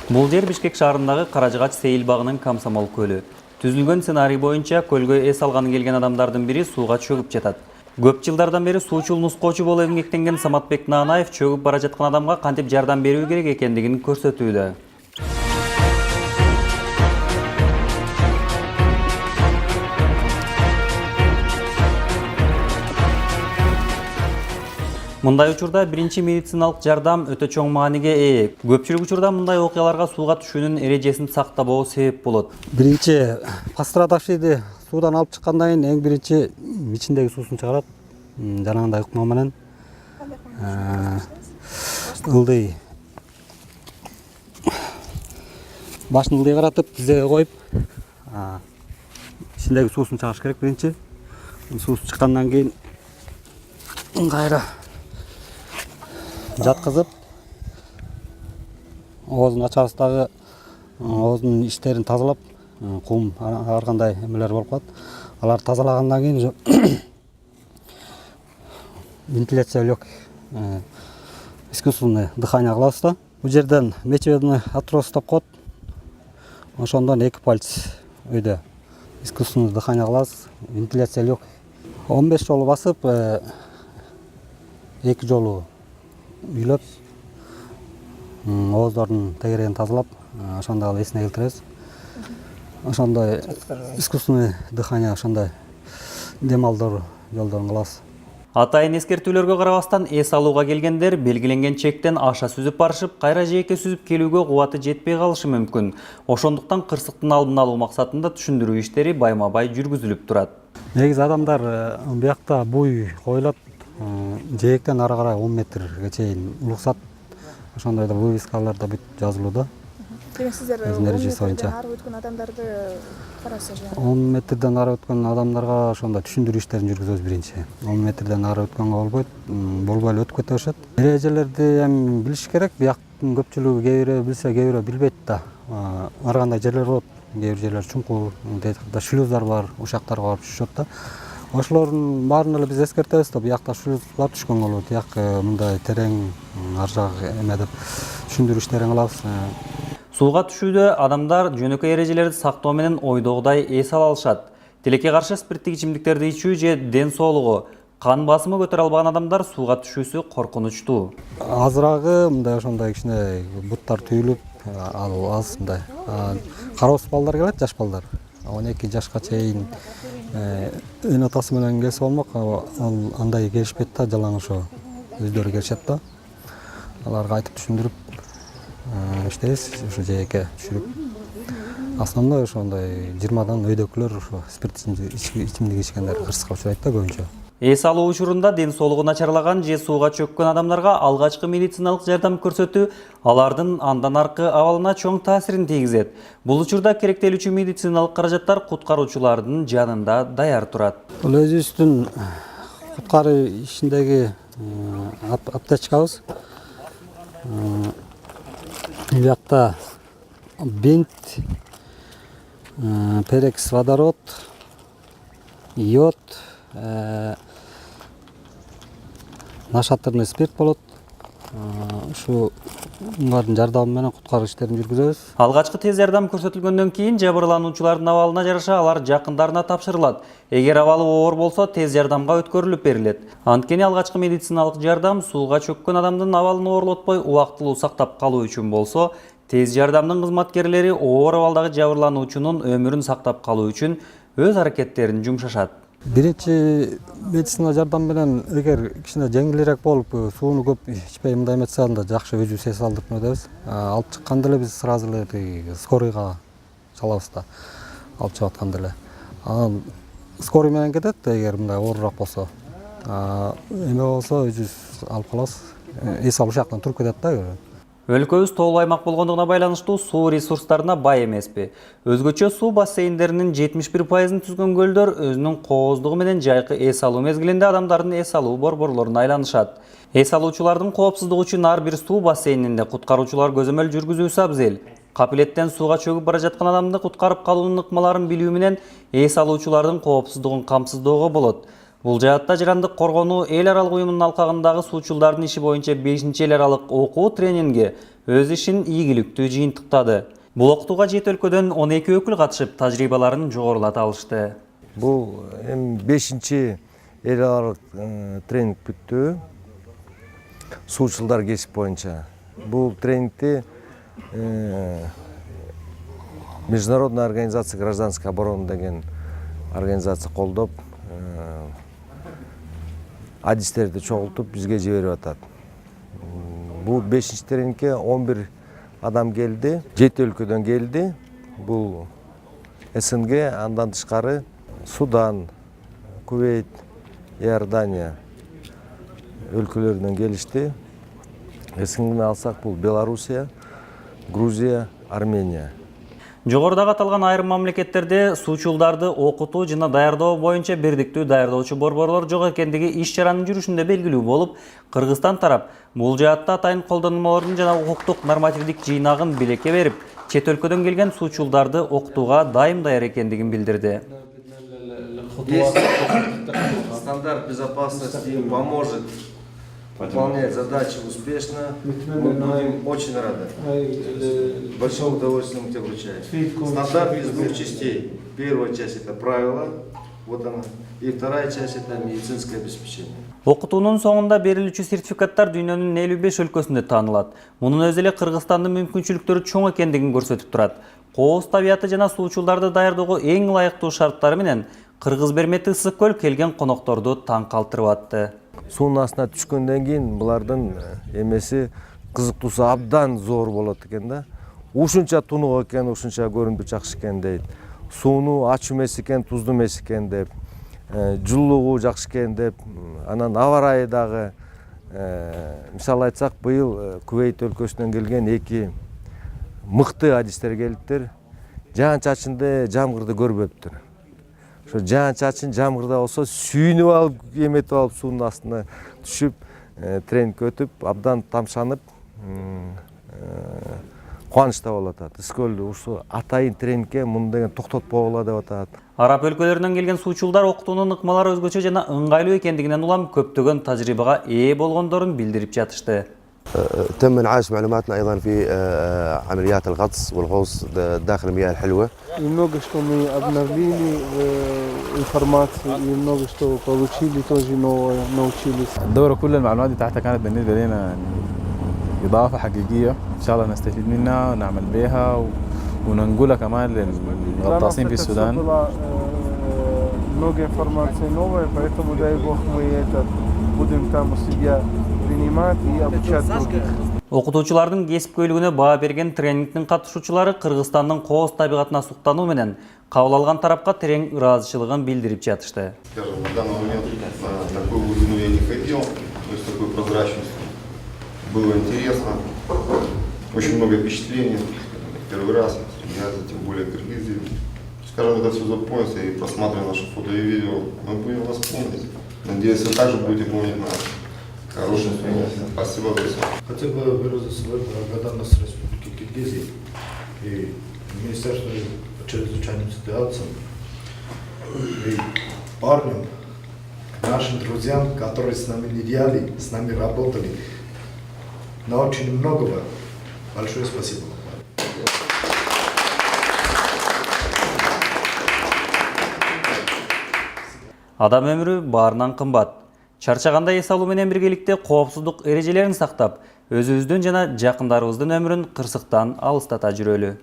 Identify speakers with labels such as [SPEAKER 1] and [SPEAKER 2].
[SPEAKER 1] Бул жер Бишкек шаарындагы Каражыгач сейил багынын Комсомол көлү. Түзүлгөн сценарий боюнча көлгө эс алганы келген адамдардын бири сууга чөгүп жатат. Көп жылдардан бери суучул нускоочу болуп эмгектенген Саматбек Наанаев чөгүп бара жаткан адамга кантип жардам берүү керек экендигин көрсөтүүдө. Мындай учурда биринчи медициналык жардам өтө чоң мааниге ээ. Көпчүлүк учурда мындай окуяларга сууга түшүүнүн эрежесин сактабоо себеп болот.
[SPEAKER 2] Биринчи пострадавшийди суудан алып чыккандан кийин эң биринчи ичиндеги суусун чыгарат. Жанагындай ыкма менен ылдый башын ылдый каратып тизеге коюп ичиндеги суусун чыгарыш керек биринчи. Суусу чыккандан кийин кайра жаткызып оозун ачабыз дагы оозунун ичтерин тазалап кум ар кандай эмелер болуп калат. Аларды тазалагандан кийин вентиляция легких искусственное дыхание кылабыз да. Бул жерден мечебный атроз деп коет. Ошондон 2 пальц өйдө искусственное дыхание кылабыз. Вентиляция легких 15 жолу басып 2 жолу үйлөп ооздордун тегерегин тазалап ошондой алып эсине келтиребиз. Ошондой искусственный дыхание ошондой дем алуу жолдорун кылабыз.
[SPEAKER 1] Атайын эскертүүлөргө карабастан эс алууга келгендер белгиленген чектен аша сүзүп барышып, кайра жээкке сүзүп келүүгө кубаты жетпей калышы мүмкүн. Ошондуктан кырсыктын алдын алуу максатында түшүндүрүү иштери байма-бай жүргүзүлүп турат.
[SPEAKER 2] Негизи адамдар буякта буй коюлат. Жээктен ары карай 10 метрге чейин уруксат. Ошондойдо вывескаларда бүт жазылууда.
[SPEAKER 3] Демек сиздер 10 метрден ары өткөн адамдарды карайсыздар жана.
[SPEAKER 2] 10 метрден ары өткөн адамдарга ошондой түшүндүрүү иштерин жүргүзөбүз биринчи. 10 метрден ары өткөнгө болбойт, болбой эле өтүп кете беришет. Эрежелерди эми билиш керек. Бияктын көпчүлүгү кээ бирөө билсе, кээ бирөө билбейт да. Ар кандай жерлер болот. Кээ бир жерлер чуңкур, шлюздар бар, ушактарга барып түшүшөт да. Ошолордун баарын эле биз эскертебиз да. Биякта шлюздар түшкөн болот. Бияк мындай терең, ар жак эме деп түшүндүрүү иштерин кылабыз.
[SPEAKER 1] Сууга түшүүдө адамдар жөнөкөй эрежелерди сактоо менен ойдогудай эс ала алышат. Тилекке каршы спирттик ичимдиктерди ичүү же ден соолугу, кан басымы көтөрө албаган адамдар сууга түшүүсү коркунучтуу.
[SPEAKER 2] Азырагы мындай ошондой кичине буттар түйүлүп, ал аз мындай. Кароосуз балдар келет, жаш балдар. 12 жашка чейин эн атасы менен келсе болмок, ал андай келишпейт да, жалаң ошо өздөрү келишет да. Аларга айтып түшүндүрүп иштейбиз, ошо жээкке түшүрүп. Основной ошондой 20дан өйдөкүлөр ошо спирттик ичимдик ичкендер кырсыкка учурайт да көбүнчө.
[SPEAKER 1] Эс алуу учурунда ден соолугу начарлаган же сууга чөккөн адамдарга алгачкы медициналык жардам көрсөтүү алардын андан аркы абалына чоң таасирин тийгизет. Бул учурда керектелүүчү медициналык каражаттар куткаруучулардын жанында даяр турат.
[SPEAKER 2] Бул өзүбүздүн куткаруу ишиндеги аптечкабыз. Биякта бинт, перекс водород, йод, нашатырный спирт болот. Ушулардын жардамы менен куткаруу иштерин жүргүзөбүз.
[SPEAKER 1] Алгачкы тез жардам көрсөтүлгөндөн кийин жабырлануучулардын абалына жараша алар жакындарына тапшырылат. Эгер абалы оор болсо, тез жардамга өткөрүлүп берилет. Анткени алгачкы медициналык жардам сууга чөккөн адамдын абалын оорлотпой убактылуу сактап калуу үчүн болсо, тез жардамдын кызматкерлери оор абалдагы жабырлануучунун өмүрүн сактап калуу үчүн өз аракеттерин жумшашат.
[SPEAKER 2] Биринчи медицина жардам менен эгер кичине жеңилирээк болуп, сууну көп ичпей мындай эметсе, анда жакшы өзүбүз эс алдырып өтөбүз. Алып чыкканда эле биз сразу эле скорыйга чалабыз да. Алып чыгып атканда эле. Скорый менен кетет, эгер мындай оорураак болсо. Эме болсо өзүбүз алып калабыз. Эс алуу жактан туруп кетет да.
[SPEAKER 1] Өлкөбүз тоолуу аймак болгондугуна байланыштуу суу ресурстарына бай эмеспи. Өзгөчө суу бассейндеринин 71%-ын түзгөн көлдөр өзүнүн кооздугу менен жайкы эс алуу мезгилинде адамдардын эс алуу борборлоруна айланышат. Эс алуучулардын коопсуздугу үчүн ар бир суу бассейнинде куткаруучулар көзөмөл жүргүзүүсү абзел. Капилеттен сууга чөгүп бара жаткан адамды куткарып калуунун ыкмаларын билүү менен эс алуучулардын коопсуздугун камсыздоого болот. Бул жаатта Жырандык коргонуу эл аралык уюмунун алкагындагы суучулдардын иши боюнча 5-эл аралык окуу тренинги өз ишин ийгиликтүү жыйынтыктады. Бул окутууга 7 өлкөдөн 12 өкүл катышып, тажрыйбаларын жогорулата алышты.
[SPEAKER 4] Бул эми 5-эл аралык тренинг бүттү. Суучулдар кесип боюнча. Бул тренингти Международная организация гражданской обороны деген организация колдоп, адистерди чогултуп бизге жиберип атат. Бул 5-чи тренингке 11 адам келди, 7 өлкөдөн келди. Бул СНГ, андан тышкары Судан, Кувейт, Иордания өлкөлөрүнөн келишти. СНГни алсак бул Белоруссия, Грузия, Армения.
[SPEAKER 1] Жогорудагы аталган айрым мамлекеттерде суучулдарды окутуу жана даярдоо боюнча бирдиктүү даярдоочу борборлор жок экендиги иш чаранын жүрүшүндө белгилүү болуп, Кыргызстан тарап бул жаатта атайын колдонмолордун жана укуктук нормативдик жыйнагын билекке берип, чет өлкөдөн келген суучулдарды окутууга дайым даяр экендигин билдирди.
[SPEAKER 4] Стандарт безопасности им поможет выполнять задачи успешно. Мы будем очень рады. Большим удовольствием тебя вручаю. Стандарт из 2 частей. Первая часть это правила, вот она. И вторая часть это медицинское обеспечение.
[SPEAKER 1] Окутуунун соңунда берилүүчү сертификаттар дүйнөнүн 55 өлкөсүндө таанылат. Мунун өзү эле Кыргызстандын мүмкүнчүлүктөрү чоң экендигин көрсөтүп турат. Кооз табияты жана суучулдарды даярдоого эң ылайыктуу шарттары менен Кыргыз бермети Ысык көл келген конокторду таң калтырып атты.
[SPEAKER 4] Суунун астына түшкөндөн кийин булардын эмеси кызыктуусу абдан зор болот экен да. Ушунча тунук экен, ушунча көрүнүп жакшы экен дейт. Сууну ачуу эмес экен, туздуу эмес экен деп, жылуулугу жакшы экен деп, анан аба ырайы дагы мисалы айтсак, быйыл Кувейт өлкөсүнөн келген 2 мыкты адистер келиптир. Жаан-чачынды, жамгырды көрбөптүр. Ошо жаан-чачын жамгырда болсо сүйүнүп алып, эметип алып суунун астына түшүп, тренинг өтүп, абдан тамшанып, кубанычта болуп атат. Ысык көлдү ушу атайын тренингке муну деген токтотпогула деп атат.
[SPEAKER 1] Араб өлкөлөрүнөн келген суучулдар окутуунун ыкмалары өзгөчө жана ыңгайлуу экендигинен улам көптөгөн тажрыйбага ээ болгондорун билдирип жатышты.
[SPEAKER 5] تم انعاش معلوماتنا ايضا في عمليات الغطس والغوص داخل المياه الحلوه.
[SPEAKER 6] Много что мы обновили информацию, и много что получили тоже новое, научились.
[SPEAKER 7] الدورة كل المعلومات بتاعتها كانت بالنسبة لنا يعني إضافة حقيقية، إن شاء الله نستفيد منها ونعمل بها وننقلها كمان للغطاسين في السودان.
[SPEAKER 6] Много информации новая, поэтому дай Бог мы это будем там у себя принимать и обучать других.
[SPEAKER 1] Окутуучулардын кесипкөйлүгүнө баа берген тренингдин катышуучулары Кыргызстандын кооз табигатына суктануу менен кабыл алган тарапка терең ыраазычылыгын билдирип жатышты.
[SPEAKER 8] Скажем, на данный момент на такую глубину я не ходил, то есть такой прозрачностью. Было интересно, очень много впечатлений. Первый раз я, тем более Кыргызии. Скажем, когда все закончится и просматривая наши фото и видео, мы будем вас помнить. Надеюсь, вы также будете помнить нас. Хорошим принятием. Спасибо большое.
[SPEAKER 9] Хотел бы выразить свою благодарность Республике Киргизии и Министерству по чрезвычайным ситуациям и парням, нашим друзьям, которые с нами не делали, с нами работали. Научили многого. Большое спасибо.
[SPEAKER 1] Адам өмүрү баарынан кымбат. Чарчаганда эс алуу менен биргеликте коопсуздук эрежелерин сактап, өзүбүздүн жана жакындарыбыздын өмүрүн кырсыктан алыстата жүрөлү.